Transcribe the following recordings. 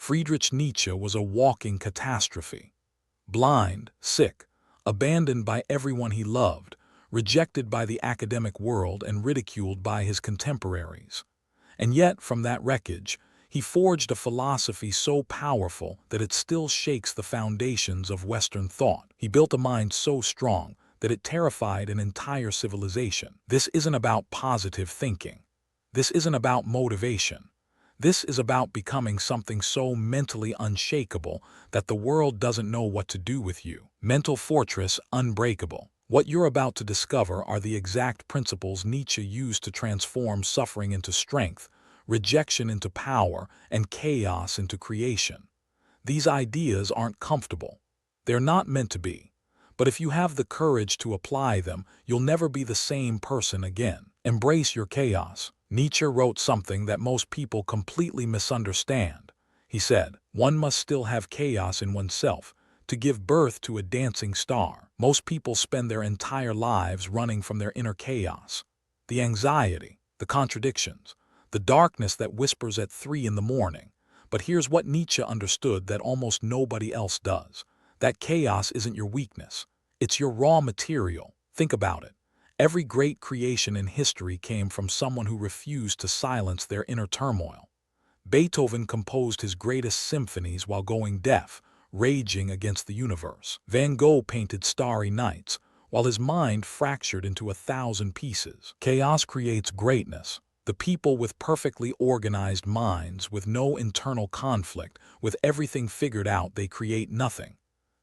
Friedrich Nietzsche was a walking catastrophe. Blind, sick, abandoned by everyone he loved, rejected by the academic world and ridiculed by his contemporaries. And yet, from that wreckage, he forged a philosophy so powerful that it still shakes the foundations of Western thought. He built a mind so strong that it terrified an entire civilization. This isn't about positive thinking. This isn't about motivation. This is about becoming something so mentally unshakable that the world doesn't know what to do with you. Mental Fortress Unbreakable. What you're about to discover are the exact principles Nietzsche used to transform suffering into strength, rejection into power, and chaos into creation. These ideas aren't comfortable. They're not meant to be. But if you have the courage to apply them, you'll never be the same person again. Embrace your chaos. Nietzsche wrote something that most people completely misunderstand. He said, "One must still have chaos in oneself to give birth to a dancing star." Most people spend their entire lives running from their inner chaos. The anxiety, the contradictions, the darkness that whispers at 3 in the morning. But here's what Nietzsche understood that almost nobody else does. That chaos isn't your weakness. It's your raw material. Think about it. Every great creation in history came from someone who refused to silence their inner turmoil. Beethoven composed his greatest symphonies while going deaf, raging against the universe. Van Gogh painted starry nights, while his mind fractured into 1,000 pieces. Chaos creates greatness. The people with perfectly organized minds, with no internal conflict, with everything figured out, they create nothing.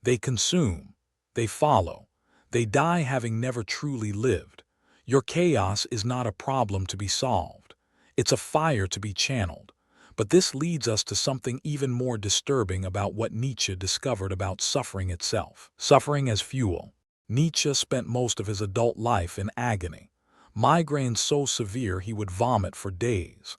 They consume. They follow. They die having never truly lived. Your chaos is not a problem to be solved. It's a fire to be channeled. But this leads us to something even more disturbing about what Nietzsche discovered about suffering itself. Suffering as fuel. Nietzsche spent most of his adult life in agony. Migraines so severe he would vomit for days.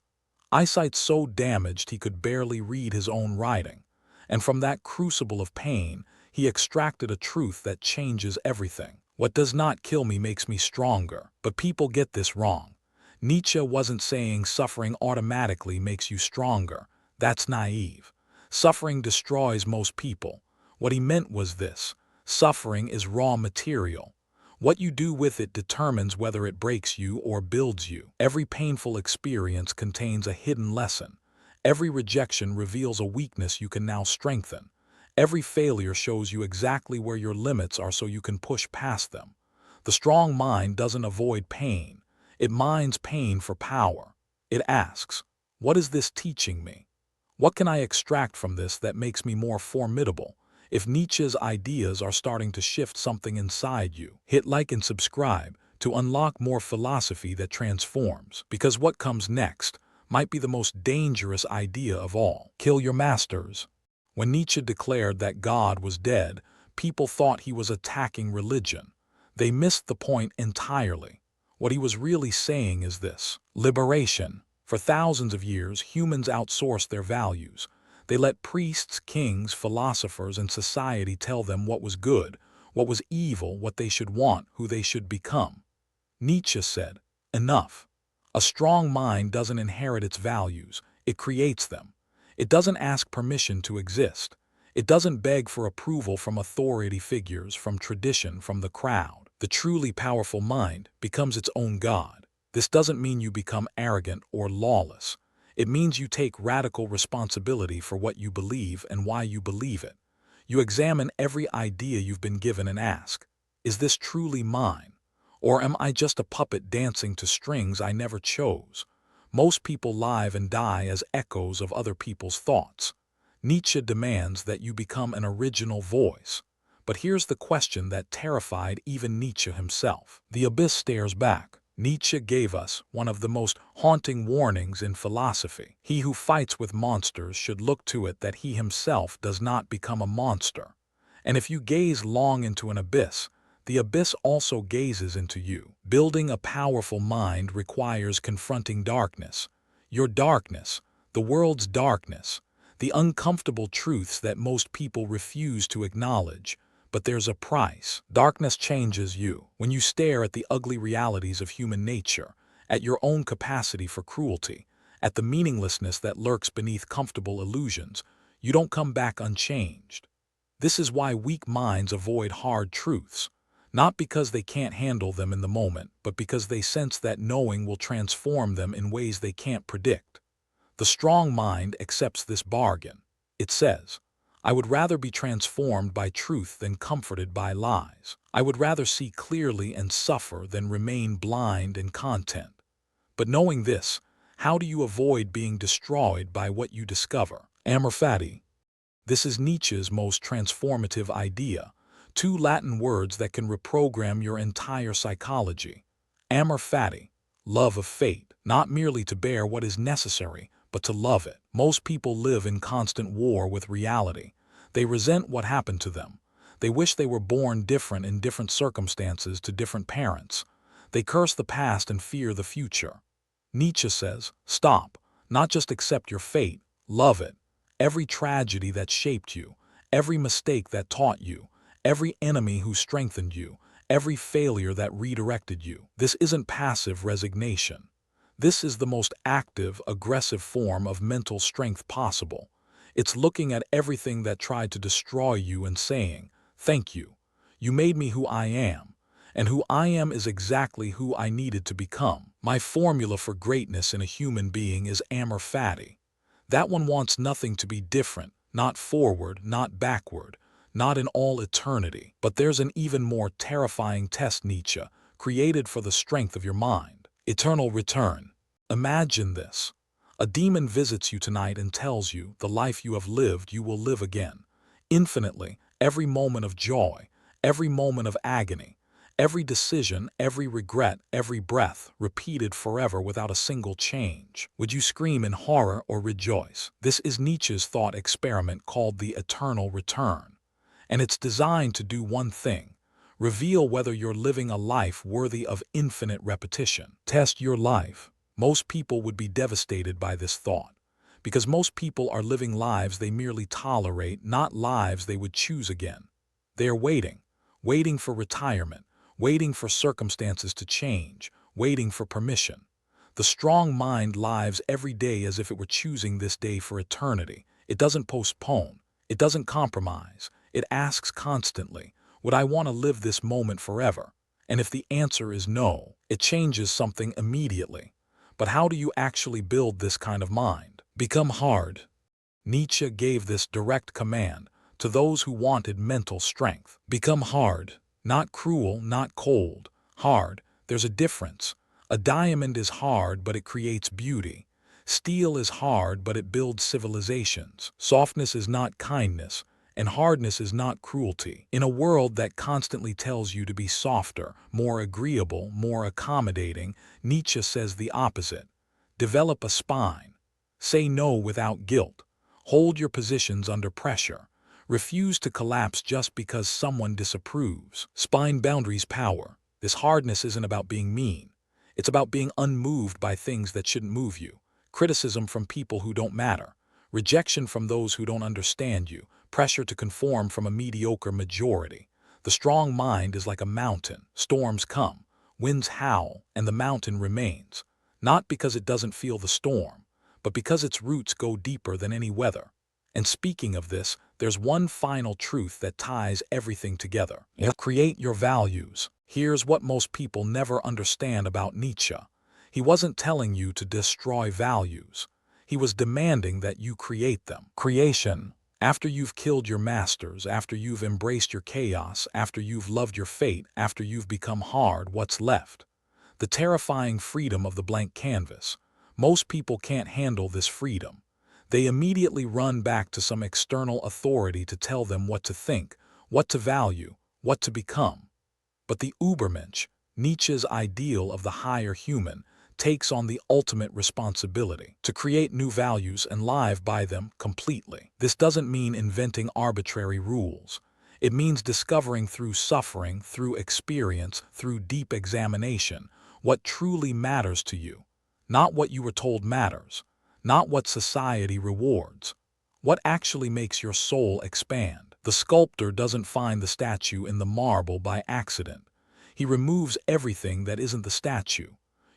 Eyesight so damaged he could barely read his own writing. And from that crucible of pain, he extracted a truth that changes everything. What does not kill me makes me stronger. But people get this wrong. Nietzsche wasn't saying suffering automatically makes you stronger. That's naive. Suffering destroys most people. What he meant was this: suffering is raw material. What you do with it determines whether it breaks you or builds you. Every painful experience contains a hidden lesson. Every rejection reveals a weakness you can now strengthen. Every failure shows you exactly where your limits are so you can push past them. The strong mind doesn't avoid pain. It mines pain for power. It asks, what is this teaching me? What can I extract from this that makes me more formidable? If Nietzsche's ideas are starting to shift something inside you, hit like and subscribe to unlock more philosophy that transforms. Because what comes next might be the most dangerous idea of all. Kill your masters. When Nietzsche declared that God was dead, people thought he was attacking religion. They missed the point entirely. What he was really saying is this: liberation. For thousands of years, humans outsourced their values. They let priests, kings, philosophers, and society tell them what was good, what was evil, what they should want, who they should become. Nietzsche said, enough. A strong mind doesn't inherit its values, it creates them. It doesn't ask permission to exist. It doesn't beg for approval from authority figures, from tradition, from the crowd. The truly powerful mind becomes its own God. This doesn't mean you become arrogant or lawless. It means you take radical responsibility for what you believe and why you believe it. You examine every idea you've been given and ask, is this truly mine? Or am I just a puppet dancing to strings I never chose? Most people live and die as echoes of other people's thoughts. Nietzsche demands that you become an original voice. But here's the question that terrified even Nietzsche himself. The abyss stares back. Nietzsche gave us one of the most haunting warnings in philosophy. He who fights with monsters should look to it that he himself does not become a monster. And if you gaze long into an abyss, the abyss also gazes into you. Building a powerful mind requires confronting darkness. Your darkness, the world's darkness, the uncomfortable truths that most people refuse to acknowledge. But there's a price. Darkness changes you. When you stare at the ugly realities of human nature, at your own capacity for cruelty, at the meaninglessness that lurks beneath comfortable illusions, You don't come back unchanged. This is why weak minds avoid hard truths, not because they can't handle them in the moment, but because they sense that knowing will transform them in ways they can't predict. The strong mind accepts this bargain. It says, I would rather be transformed by truth than comforted by lies. I would rather see clearly and suffer than remain blind in content. But knowing this, how do you avoid being destroyed by what you discover? Amor fati. This is Nietzsche's most transformative idea, two Latin words that can reprogram your entire psychology. Amor fati, love of fate, not merely to bear what is necessary, but to love it. Most people live in constant war with reality. They resent what happened to them. They wish they were born different in different circumstances to different parents. They curse the past and fear the future. Nietzsche says, stop, not just accept your fate, love it. Every tragedy that shaped you, every mistake that taught you, every enemy who strengthened you, every failure that redirected you. This isn't passive resignation. This is the most active, aggressive form of mental strength possible. It's looking at everything that tried to destroy you and saying, thank you. You made me who I am, and who I am is exactly who I needed to become. My formula for greatness in a human being is amor fati. That one wants nothing to be different, not forward, not backward, not in all eternity. But there's an even more terrifying test, Nietzsche, created for the strength of your mind. Eternal return. Imagine this. A demon visits you tonight and tells you the life you have lived you will live again. Infinitely, every moment of joy, every moment of agony, every decision, every regret, every breath, repeated forever without a single change. Would you scream in horror or rejoice? This is Nietzsche's thought experiment called the eternal return. And it's designed to do one thing: reveal whether you're living a life worthy of infinite repetition. Test your life. Most people would be devastated by this thought, because most people are living lives they merely tolerate, not lives they would choose again. They are waiting for retirement, waiting for circumstances to change, waiting for permission. The strong mind lives every day as if it were choosing this day for eternity. It doesn't postpone. It doesn't compromise. It asks constantly, would I want to live this moment forever? And if the answer is no, it changes something immediately. But how do you actually build this kind of mind? Become hard. Nietzsche gave this direct command to those who wanted mental strength. Become hard. Not cruel, not cold. Hard. There's a difference. A diamond is hard, but it creates beauty. Steel is hard, but it builds civilizations. Softness is not kindness, and hardness is not cruelty. In a world that constantly tells you to be softer, more agreeable, more accommodating, Nietzsche says the opposite. Develop a spine. Say no without guilt. Hold your positions under pressure. Refuse to collapse just because someone disapproves. Spine boundaries power. This hardness isn't about being mean. It's about being unmoved by things that shouldn't move you. Criticism from people who don't matter. Rejection from those who don't understand you. Pressure to conform from a mediocre majority. The strong mind is like a mountain. Storms come, winds howl, and the mountain remains. Not because it doesn't feel the storm, but because its roots go deeper than any weather. And speaking of this, there's one final truth that ties everything together. Create your values. Here's what most people never understand about Nietzsche. He wasn't telling you to destroy values. He was demanding that you create them. Creation. After you've killed your masters, after you've embraced your chaos, after you've loved your fate, after you've become hard, what's left? The terrifying freedom of the blank canvas. Most people can't handle this freedom. They immediately run back to some external authority to tell them what to think, what to value, what to become. But the Übermensch, Nietzsche's ideal of the higher human, takes on the ultimate responsibility to create new values and live by them completely. This doesn't mean inventing arbitrary rules. It means discovering through suffering, through experience, through deep examination, what truly matters to you. Not what you were told matters, not what society rewards. What actually makes your soul expand. The sculptor doesn't find the statue in the marble by accident. He removes everything that isn't the statue.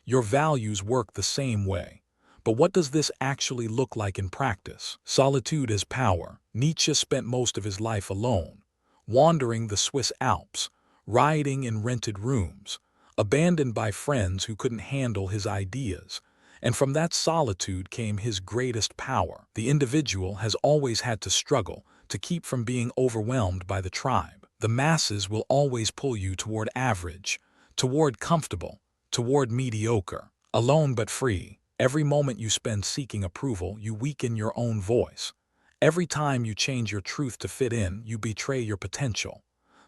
Your values work the same way, But what does this actually look like in practice? Solitude as power. Nietzsche spent most of his life alone, wandering the Swiss Alps, rioting in rented rooms, abandoned by friends who couldn't handle his ideas. And from that solitude came his greatest power. The individual has always had to struggle to keep from being overwhelmed by the tribe. The masses will always pull you toward average, toward comfortable, toward mediocre. Alone but free. Every moment you spend seeking approval, you weaken your own voice. Every time you change your truth to fit in, you betray your potential.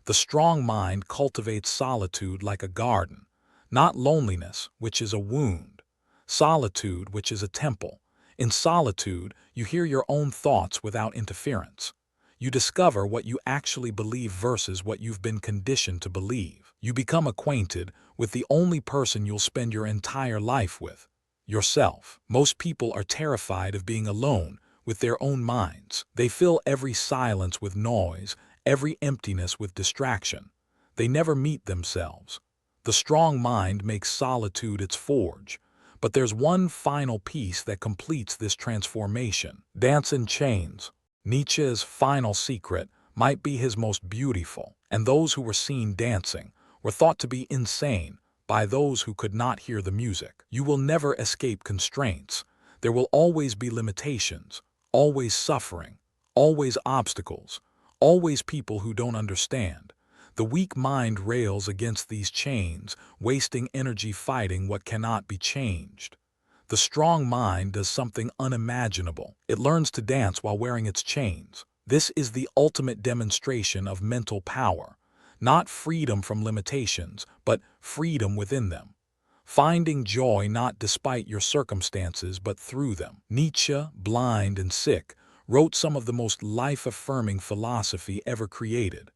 The strong mind cultivates solitude like a garden, not loneliness, which is a wound. Solitude, which is a temple. In solitude, you hear your own thoughts without interference. You discover what you actually believe versus what you've been conditioned to believe. You become acquainted with the only person you'll spend your entire life with, yourself. Most people are terrified of being alone with their own minds. They fill every silence with noise, every emptiness with distraction. They never meet themselves. The strong mind makes solitude its forge. But there's one final piece that completes this transformation. Dance in chains. Nietzsche's final secret might be his most beautiful, and those who were seen dancing were thought to be insane by those who could not hear the music. You will never escape constraints. There will always be limitations, always suffering, always obstacles, always people who don't understand. The weak mind rails against these chains, wasting energy fighting what cannot be changed. The strong mind does something unimaginable. It learns to dance while wearing its chains. This is the ultimate demonstration of mental power. Not freedom from limitations, but freedom within them. Finding joy not despite your circumstances, but through them. Nietzsche, blind and sick, wrote some of the most life-affirming philosophy ever created.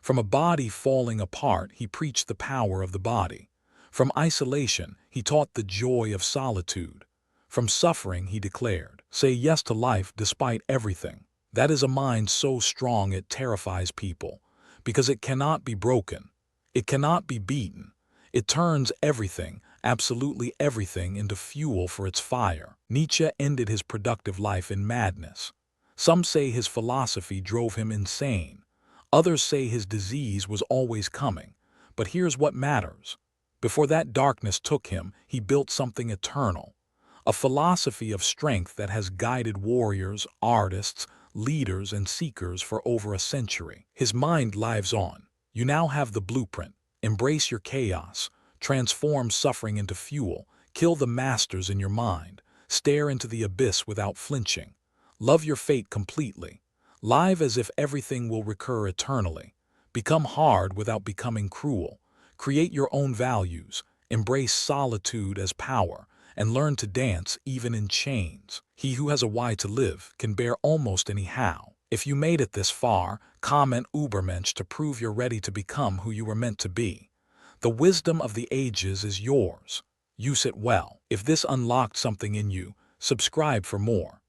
From a body falling apart, he preached the power of the body. From isolation, he taught the joy of solitude. From suffering, he declared, "Say yes to life despite everything." That is a mind so strong it terrifies people, because it cannot be broken. It cannot be beaten. It turns everything, absolutely everything, into fuel for its fire. Nietzsche ended his productive life in madness. Some say his philosophy drove him insane. Others say his disease was always coming. But here's what matters. Before that darkness took him, he built something eternal. A philosophy of strength that has guided warriors, artists, leaders, and seekers for over a century. His mind lives on. You now have the blueprint. Embrace your chaos. Transform suffering into fuel. Kill the masters in your mind. Stare into the abyss without flinching. Love your fate completely. Live as if everything will recur eternally. Become hard without becoming cruel. Create your own values. Embrace solitude as power. And learn to dance even in chains. He who has a why to live can bear almost any how. If you made it this far, comment Ubermensch to prove you're ready to become who you were meant to be. The wisdom of the ages is yours. Use it well. If this unlocked something in you, subscribe for more.